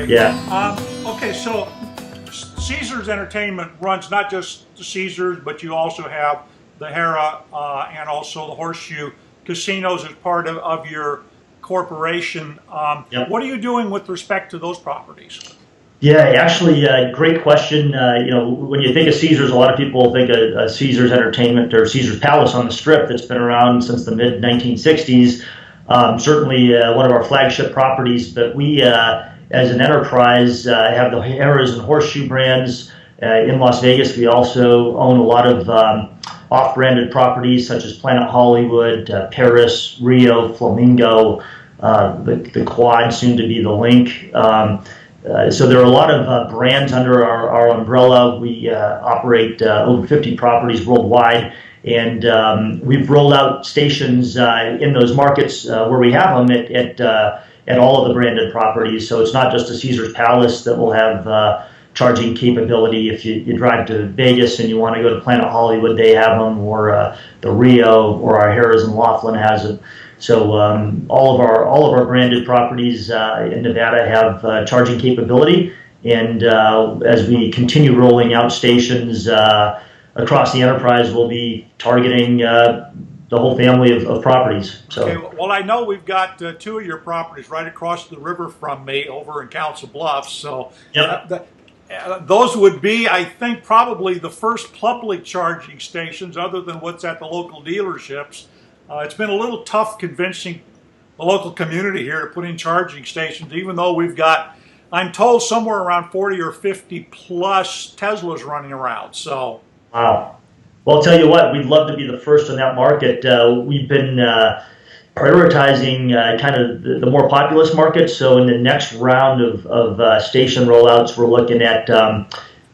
Okay. Yeah. Okay, so Caesars Entertainment runs not just the Caesars, but you also have the Hera and also the Horseshoe casinos as part of your corporation. Yep. What are you doing with respect to those properties? Yeah, actually, great question. When you think of Caesars, a lot of people think of Caesars Entertainment or Caesars Palace on the Strip that's been around since the mid 1960s. Certainly one of our flagship properties, but we, as an enterprise, have the Harrah's and Horseshoe brands. In Las Vegas, we also own a lot of off-branded properties such as Planet Hollywood, Paris, Rio, Flamingo, the Quad, soon to be the Link. So there are a lot of brands under our umbrella. We operate over 50 properties worldwide, and we've rolled out stations in those markets where we have them at all of the branded properties. So it's not just a Caesars Palace that will have charging capability. If you drive to Vegas and you want to go to Planet Hollywood, they have them, or the Rio or our Harrah's in Laughlin has it. So all of our branded properties in Nevada have charging capability, and as we continue rolling out stations across the enterprise, we'll be targeting the whole family of properties. So. Okay, well, I know we've got two of your properties right across the river from me over in Council Bluffs. So Yep. those would be, I think, probably the first public charging stations other than what's at the local dealerships. It's been a little tough convincing the local community here to put in charging stations, even though we've got, I'm told, somewhere around 40 or 50 plus Teslas running around. So, wow. Well, I'll tell you what, we'd love to be the first in that market. We've been prioritizing kind of the more populous markets. So in the next round of station rollouts, we're looking at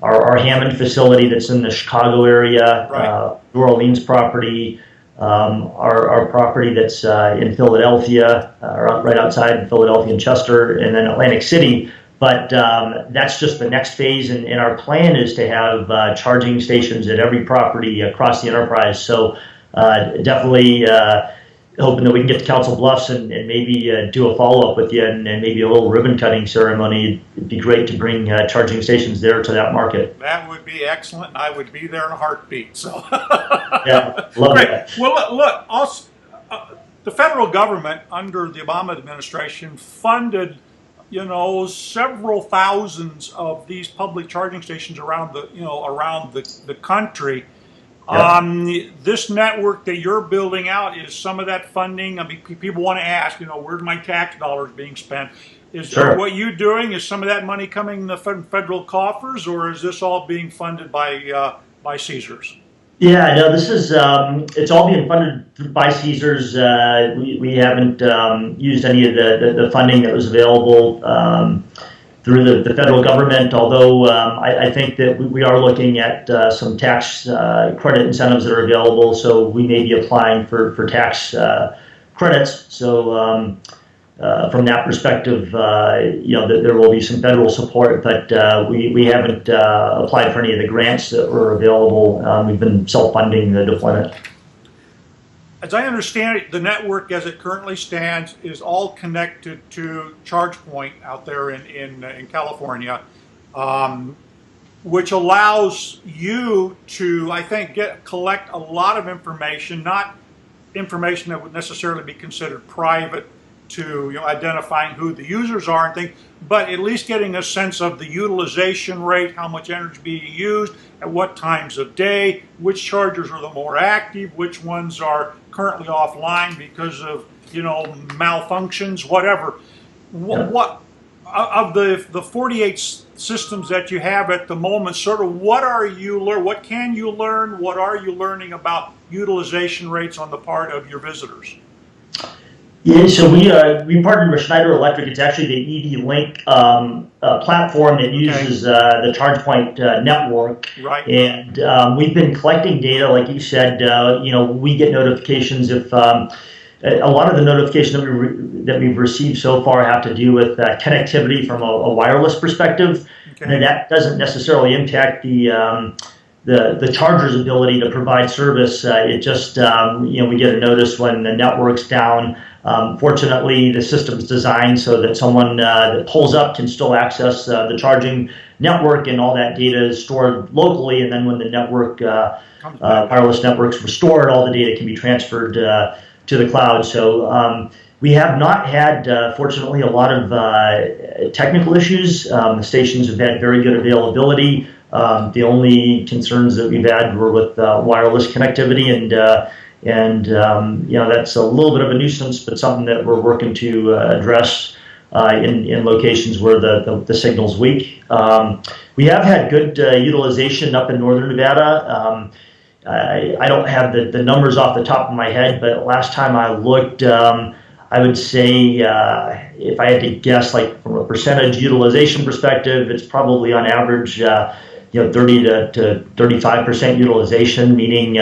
our Hammond facility that's in the Chicago area, right. New Orleans property, our property that's in Philadelphia, right outside Philadelphia and Chester, and then Atlantic City. But that's just the next phase, and our plan is to have charging stations at every property across the enterprise. So definitely hoping that we can get to Council Bluffs and maybe do a follow-up with you and maybe a little ribbon cutting ceremony. It'd be great to bring charging stations there to that market. That would be excellent, and I would be there in a heartbeat. So, yeah, love that. Well, look, also, the federal government under the Obama administration funded, several thousands of these public charging stations around the country. Yeah. This network that you're building out, is some of that funding? I mean, people want to ask, where's my tax dollars being spent? Is Sure. what you're doing, is some of that money coming in the federal coffers, or is this all being funded by Caesars? Yeah, no, this is, it's all being funded by Caesars. We haven't used any of the funding that was available through the federal government, although I think that we are looking at some tax credit incentives that are available, so we may be applying for tax credits. So from that perspective, there will be some federal support, but we haven't applied for any of the grants that were available. We've been self-funding the deployment. As I understand it, the network as it currently stands is all connected to ChargePoint out there in California, which allows you to, I think, collect a lot of information, not information that would necessarily be considered private, to identifying who the users are and things, but at least getting a sense of the utilization rate, how much energy being used, at what times of day, which chargers are the more active, which ones are currently offline because of malfunctions, whatever. What of the 48 systems that you have at the moment, sort of what can you learn? What are you learning about utilization rates on the part of your visitors? Yeah, so we partnered with Schneider Electric. It's actually the EV Link platform that uses the ChargePoint network. Right. And we've been collecting data, like you said. We get notifications if a lot of the notifications that we've received so far have to do with connectivity from a wireless perspective. Okay. And that doesn't necessarily impact the charger's ability to provide service. It just we get a notice when the network's down. Fortunately, the system is designed so that someone that pulls up can still access the charging network, and all that data is stored locally. And then when the network, wireless network's restored, all the data can be transferred to the cloud. So we have not had, fortunately, a lot of technical issues. The stations have had very good availability. The only concerns that we've had were with wireless connectivity, and that's a little bit of a nuisance, but something that we're working to address in locations where the signal's weak. We have had good utilization up in northern Nevada. I don't have the numbers off the top of my head, but last time I looked, I would say, if I had to guess, like from a percentage utilization perspective, it's probably on average, 30 to 35% utilization, meaning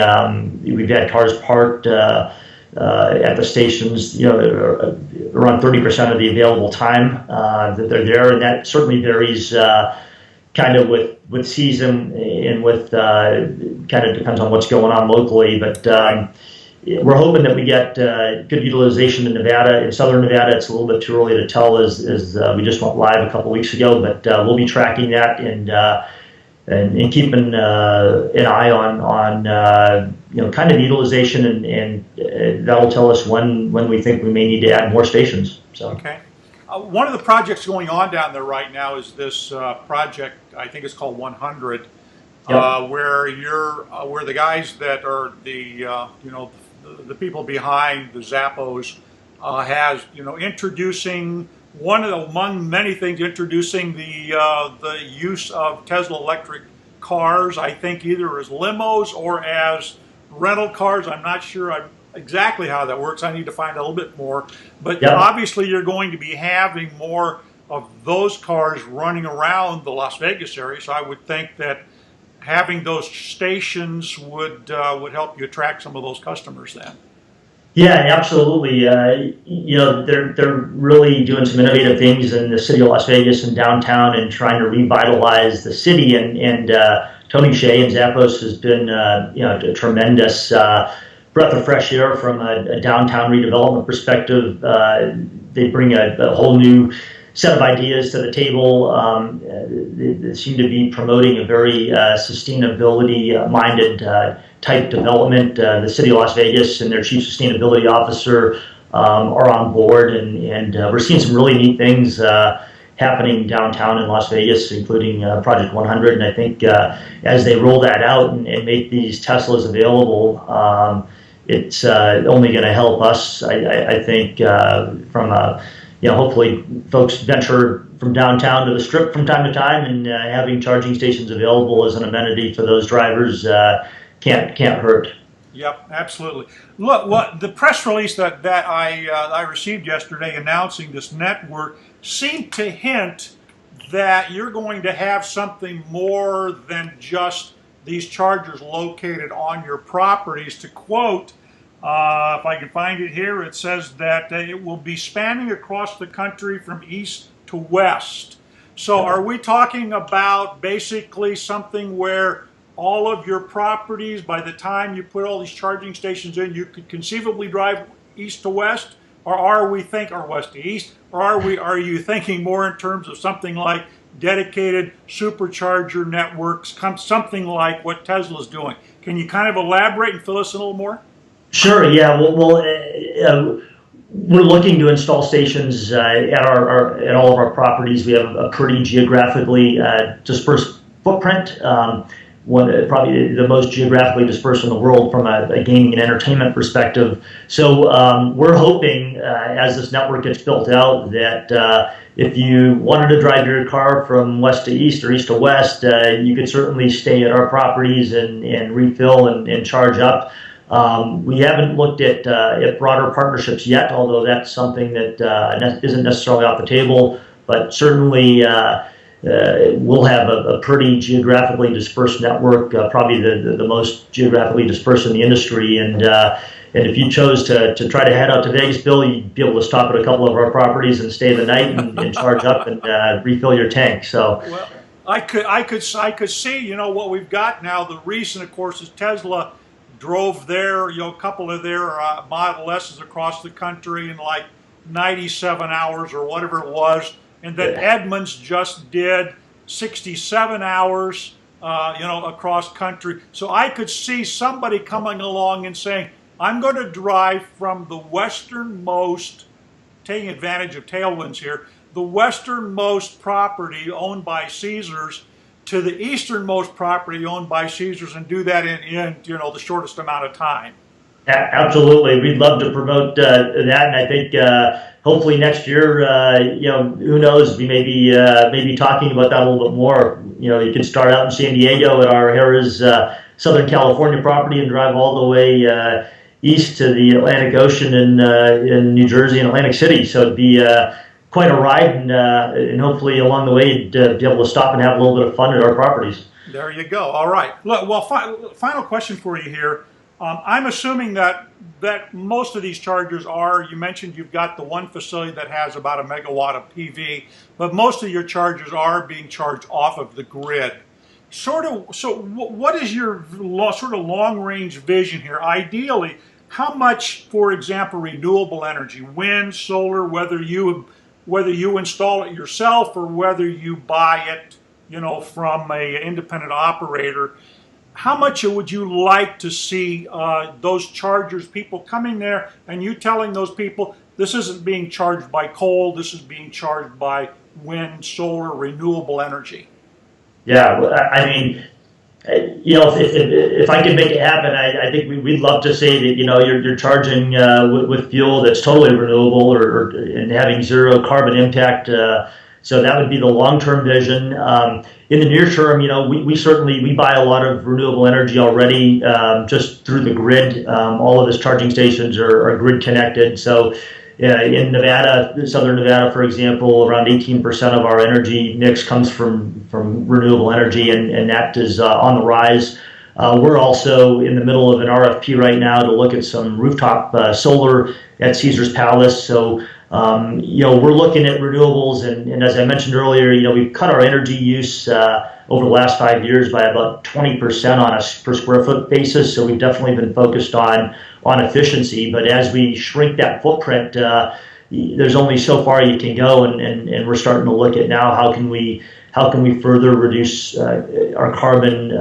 we've had cars parked at the stations, around 30% of the available time that they're there, and that certainly varies kind of with season and with kind of depends on what's going on locally, but we're hoping that we get good utilization in Nevada. In southern Nevada, it's a little bit too early to tell, as we just went live a couple weeks ago, but we'll be tracking that and keeping an eye on kind of utilization, and that'll tell us when we think we may need to add more stations. So. Okay. One of the projects going on down there right now is this project. I think it's called 100, Yep. where the guys that are the people behind the Zappos has introducing among many things, introducing the use of Tesla electric cars. I think either as limos or as rental cars. I'm not sure exactly how that works. I need to find out a little bit more. But Yep. obviously, you're going to be having more of those cars running around the Las Vegas area. So I would think that having those stations would help you attract some of those customers then. Yeah, absolutely. They're really doing some innovative things in the city of Las Vegas and downtown, and trying to revitalize the city. And Tony Hsieh and Zappos has been a tremendous breath of fresh air from a downtown redevelopment perspective. They bring a whole new set of ideas to the table. They seem to be promoting a very sustainability-minded type development. The city of Las Vegas and their chief sustainability officer are on board, and we're seeing some really neat things happening downtown in Las Vegas, including Project 100. And I think as they roll that out and make these Teslas available, it's only going to help us. I think from a hopefully folks venture from downtown to the Strip from time to time, and having charging stations available as an amenity for those drivers can't hurt. Yep, absolutely. Look, what the press release that I received yesterday announcing this network seemed to hint that you're going to have something more than just these chargers located on your properties. To quote, if I can find it here, it says that it will be spanning across the country from east to west. So are we talking about basically something where all of your properties, by the time you put all these charging stations in, you could conceivably drive east to west? Or are we west to east? Or are you thinking more in terms of something like dedicated supercharger networks, something like what Tesla's doing? Can you kind of elaborate and fill us in a little more? Sure. Yeah. Well, we're looking to install stations at all of our properties. We have a pretty geographically dispersed footprint. Probably the most geographically dispersed in the world from a gaming and entertainment perspective. So we're hoping, as this network gets built out, that if you wanted to drive your car from west to east or east to west, you could certainly stay at our properties and refill and charge up. We haven't looked at broader partnerships yet, although that's something that isn't necessarily off the table, but certainly we'll have a pretty geographically dispersed network, probably the most geographically dispersed in the industry. And if you chose to try to head out to Vegas, Bill, you'd be able to stop at a couple of our properties and stay the night and charge up and refill your tank. So, well, I could see, what we've got now. The reason, of course, is Tesla drove their, a couple of their Model S's across the country in like 97 hours or whatever it was, and then Edmunds just did 67 hours, across country. So I could see somebody coming along and saying, I'm going to drive from the westernmost, taking advantage of tailwinds here, the westernmost property owned by Caesars to the easternmost property owned by Caesars, and do that in the shortest amount of time. Absolutely, we'd love to promote that, and I think hopefully next year, who knows, we may be talking about that a little bit more. You can start out in San Diego at our Harrah's Southern California property and drive all the way east to the Atlantic Ocean in New Jersey and Atlantic City. So it'd be quite a ride, and hopefully along the way you'd be able to stop and have a little bit of fun at our properties. There you go. All right. Look, well, final question for you here. I'm assuming that most of these chargers are, you mentioned you've got the one facility that has about 1 megawatt of PV, but most of your chargers are being charged off of the grid. So what is your sort of long-range vision here? Ideally, how much, for example, renewable energy, wind, solar, whether you install it yourself or whether you buy it, from an independent operator, how much would you like to see those chargers, people coming there and you telling those people, this isn't being charged by coal, this is being charged by wind, solar, renewable energy? Yeah, I mean, if I could make it happen, I think we'd love to say that you're charging with fuel that's totally renewable and having zero carbon impact. So that would be the long-term vision. In the near term, we buy a lot of renewable energy already just through the grid. All of his charging stations are grid connected. So in Nevada, Southern Nevada, for example, around 18% of our energy mix comes from renewable energy, and that is on the rise. We're also in the middle of an RFP right now to look at some rooftop solar at Caesars Palace. So we're looking at renewables, and as I mentioned earlier, we've cut our energy use over the last 5 years by about 20% on a per square foot basis. So we've definitely been focused on efficiency. But as we shrink that footprint, there's only so far you can go, and we're starting to look at now how can we further reduce our carbon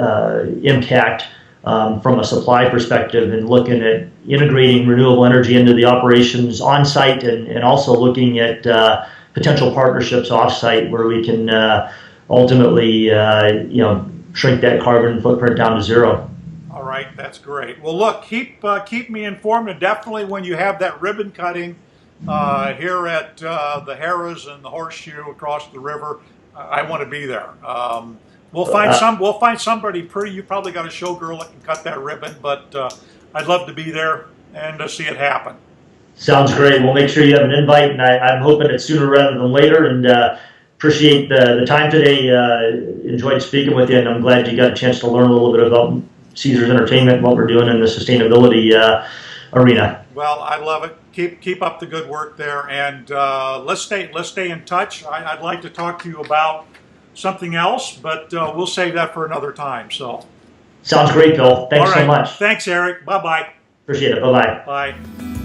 impact from a supply perspective, and looking at integrating renewable energy into the operations on site, and also looking at potential partnerships off site where we can ultimately shrink that carbon footprint down to zero. All right, that's great. Well, look, keep me informed, and definitely when you have that ribbon cutting here at the Harrah's and the Horseshoe across the river, I want to be there. We'll find somebody pretty. You probably got a showgirl that can cut that ribbon, but I'd love to be there and see it happen. Sounds great. We'll make sure you have an invite, and I'm hoping it's sooner rather than later. And appreciate the time today. Enjoyed speaking with you, and I'm glad you got a chance to learn a little bit about Caesars Entertainment, what we're doing in the sustainability arena. Well, I love it. Keep up the good work there, and let's stay in touch. I'd like to talk to you about something else, but we'll save that for another time. So, sounds great, Bill. Thanks so much. Thanks, Eric. Bye-bye. Appreciate it. Bye-bye. Bye.